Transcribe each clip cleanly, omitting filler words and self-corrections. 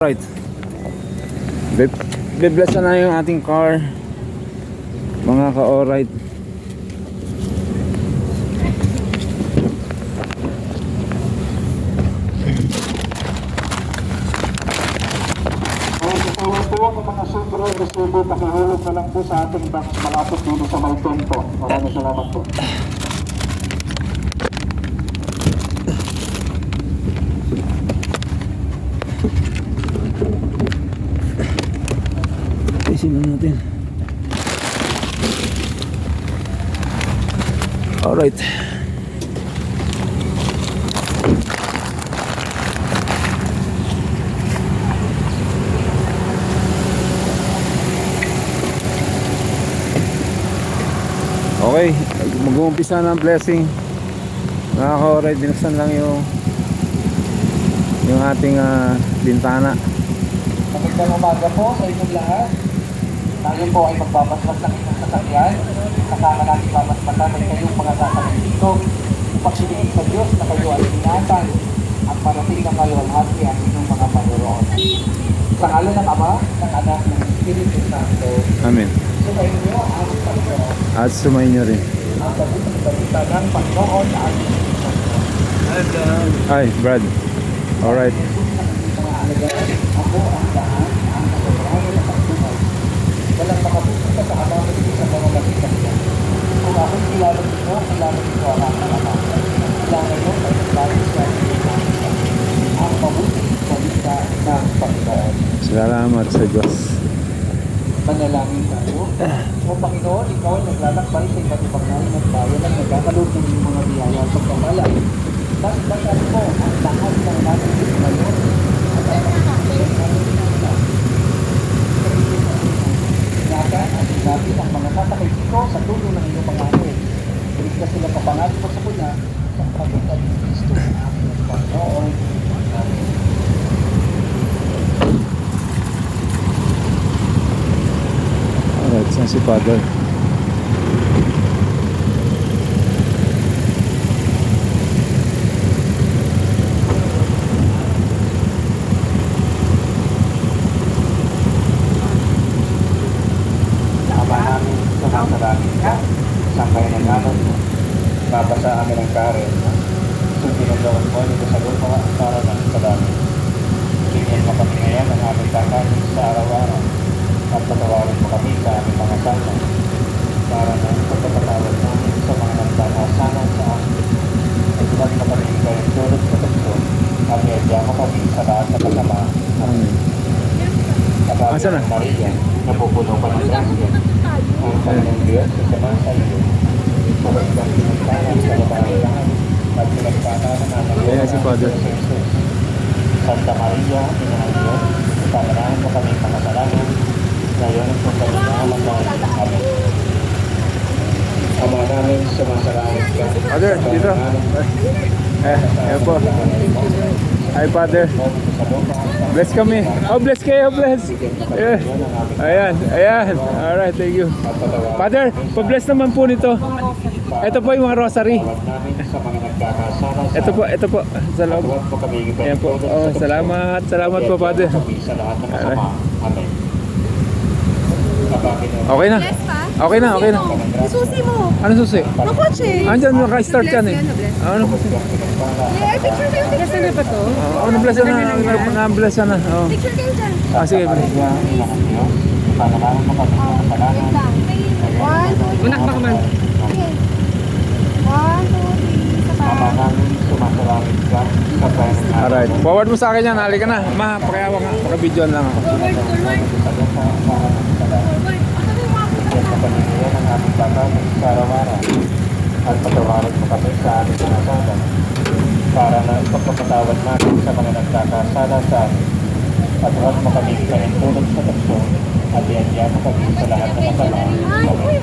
Right. Be-bless na yung ating car. Mga ka-alright. Ang mga sundro resibo, pakihulog na lang po sa ating box malapit dito sa may tempo. Maraming salamat po. Isin na natin. Alright. Okay, mag-uumpisa na ang blessing. Nakaka-alright, binuksan lang yung ating bintana. Magandang umaga po sa inyong lahat. Tayo po ay magbabasbas ng inyong sasakyan. Kasama natin babasbasan ay kayong mga sasakyan dito. Pagsilingin sa Diyos na kayo ay ingatan at parating na kayo ang hati ang inyong mga mayroon. Sa ngalan ng Ama, ng Anak, ng Espiritu Santo. Amen. Sumayin niyo ang Panginoon. At sumayin nyo rin. Ang bagong balita ng Panginoon na ating Hi, Brad. Alright. ako ang daan, ang kasalanan ng pagbuhay. Walang makapupunta sa Ama kundi sa mga makita niya. Kung ako'y kilala niyo ang aking Ama. Kilala niyo ay nagbago siya ang mabuting balita ng Panginoon. Salamat sa Diyos. Manalangin tayo. O Panginoon, ikaw ay naglalakbay sa iba't ibang namin at bayan at nagkakalog ng iyong mga biyaya sa pagpapala. Basbasan mo ang lahat ng natin ngayon at ang pagkakalog namin sa ingatan at ingapin ang mga sasakay dito sa tulong ng iyong mga anghel. Iligtas sila kapangalan mo sa kuna sa pagkakalog ng Kristo ng aking Panginoon. Amen. Alright, saan si Father? Ama namin, sumasalangit ka, sangkay ng naman mo, mabasa amin ang karen mo, sundin ang gawin mo, nito sa lupa para ng salamin. Bigyan mo kami ngayon ang aming kakanin sa araw-araw, at patawarin mo kami sa aming mga sana, para na pagpapatawad namin sa mga nagkakasana sa amin. At huwag mo kami kayong tulog sa tukso, at iadya mo kami sa lahat ng kasama. Amen. Kapag na? ng Maria, napupuno ka ng grasya, ang Panginoong Diyos sa sama sa iyo. Huwag kang pinagtanan sa babae lahat, at pinagpatanan namin Ayan si Father. sa Jesus. Santa Maria, Ina ng Diyos, pamanahan mo kami makasalanan, ngayon at kung kami naman namin. Amen. Ama namin, sumasalangit ka. Father, dito. Ayan po. Hi, Father. Bless kami. Oh, bless kayo, bless. Yeah. Ayan. Alright, thank you. Father, pa-bless naman po nito. Ito po yung mga rosary. Ito po, sa loob. Ayan po. Oh, salamat po, Father. Amen. Okay na. Susi mo. Ano susi? Ang kotse. Andyan, naka-start yan eh. Ano? Ay, picture kayo. Picture na ba to? Na-bless na. Na-bless na. Oh. Picture kayo dyan. Sige. Pangalanan mo kami ng kasalanan. One, two, three. Unak baka man. Okay. One, two, three. Ama namin, sumasalangit ka sa bayan ng Alright. Forward mo sa akin yan. Halika na. Ma, pakiawa nga. Paka-videoan lang ako. Bigyan mo kami ngayon ang aming kakanin sa araw-araw at patawarin mo kami sa aming sinasala para na ipagpapatawad natin sa mga nagkakasala sa amin at huwag mo kami kaintulog sa tukso at iadya mo kami sa lahat ng masama. Amen.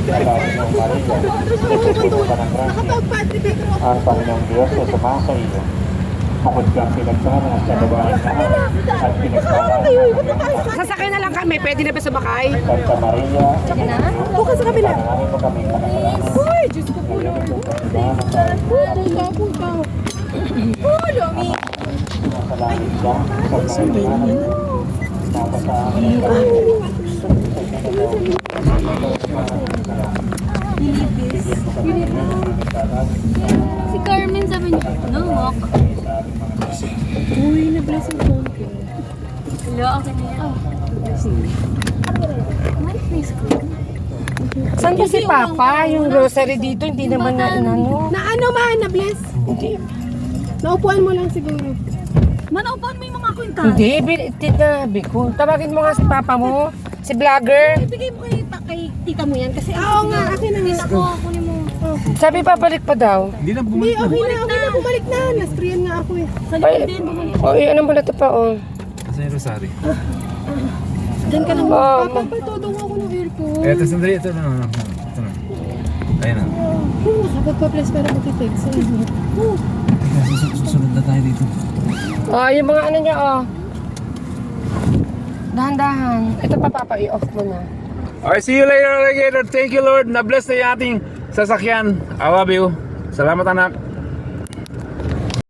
Salamat ng Maria, napupuno ka ng grasya, ang Panginoong Diyos ay sumasa sa iyo. Bukod kang pinagpana sa babae lahat at pinagpana Sasakay na lang kami, pwede na ba sumakay? Santa Maria, Bukas sa kabila. panalangin mo kami makasalanan. Uy, Diyos ko po. Ngayon at kung kami naman tayo. Puta. Uy, Lomi. sumasalangit siya sa Panginoon. Tapos sa amin Si Carmen sabi niya, no, walk. Uy, na-bless yung phone ko. Hello, okay na yan. My face ko. Saan ba si Papa? Yung grocery dito, hindi naman na inano. Na ano ma, na-bless? Hindi. Naupuan mo lang siguro. Manaupan mo yung mga kwenta. Hindi, tinabi ko. Tawagin mo nga si Papa mo. Si vlogger. Ibigay mo kay tita mo yan kasi Oo nga, akin na nga. ako, kunin mo. Sabi babalik pa daw. Hindi na Hindi, bumalik. okay na, bumalik na. Na-sprayan nga ako eh. Sa Ay, likod din, bumalik. anong balata pa, oh. Kasi yung rosary. Diyan ka lang. Oh, Papatodong ako ng earphone. Ito, sandali. Ito na. Ito na. Ayun na. Nakapag pa plus para matitext sa inyo. Susunod na tayo dito. Oh, yung mga ano niya, oh. Dahan-dahan. Ito pa, Papa, i-off mo na. Okay, see you later, alligator. Thank you, Lord. Na-bless na yung ating sasakyan. I love you. Salamat, anak.